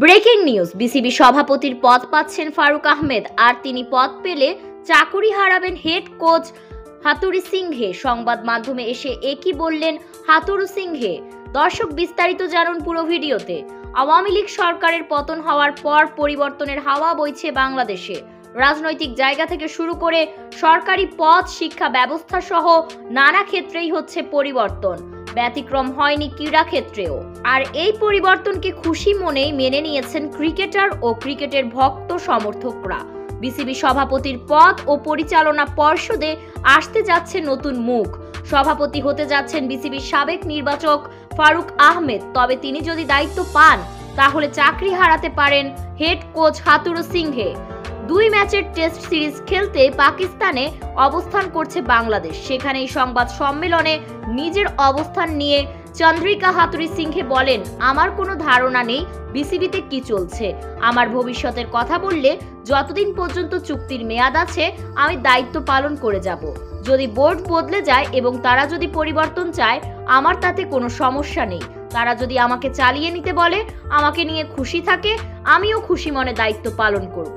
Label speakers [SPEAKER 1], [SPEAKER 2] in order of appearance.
[SPEAKER 1] Breaking news, BCB সভাপতির পদ পাচ্ছেন ফারুক আহমেদ, আর তিনি পদ পেলে চাকুরি হারাবেন হেড কোচ হাথুরু সিংহে। সংবাদ মাধ্যমে এসে একই বললেন হাথুরু সিংহে। দর্শক, বিস্তারিত জানুন পুরো ভিডিওতে। আওয়ামী লীগ সরকারের পতন হওয়ার পর পরিবর্তনের হাওয়া বইছে বাংলাদেশে। রাজনৈতিক জায়গা থেকে শুরু করে সরকারি পদ, শিক্ষা ব্যবস্থা সহ নানা ক্ষেত্রেই হচ্ছে পরিবর্তন। ব্যতিক্রম হয়নি ক্রীড়া ক্ষেত্রেও। আর এই পরিবর্তনকে খুশি মনেই মেনে নিয়েছেন ক্রিকেটার ও ক্রিকেটের ভক্ত সমর্থকরা। বিসিবি সভাপতির পদ ও পরিচালনা পর্ষদে আসতে যাচ্ছে নতুন মুখ। সভাপতি হতে যাচ্ছেন বিসিবির সাবেক নির্বাচক ফারুক আহমেদ। তবে তিনি যদি দায়িত্ব পান তাহলে চাকরি হারাতে পারেন হেড কোচ হাথুরু সিংহে। 2 ম্যাচের টেস্ট সিরিজ খেলতে পাকিস্তানে অবস্থান করছে বাংলাদেশ। সেখানেই সংবাদ সম্মেলনে নিজের অবস্থান নিয়ে চন্দ্রিকা হাথুরু সিংহে বলেন, আমার কোনো ধারণা নেই বিসিবিতে কি চলছে। আমার ভবিষ্যতের কথা বললে যতদিন পর্যন্ত চুক্তির মেয়াদ আছে আমি দায়িত্ব পালন করে যাব। যদি বোর্ড বদলে যায় এবং তারা যদি পরিবর্তন চায়, আমার তাতে কোনো সমস্যা নেই। তারা যদি আমাকে চালিয়ে নিতে বলে, আমাকে নিয়ে খুশি থাকে, আমিও খুশি মনে দায়িত্ব পালন করব।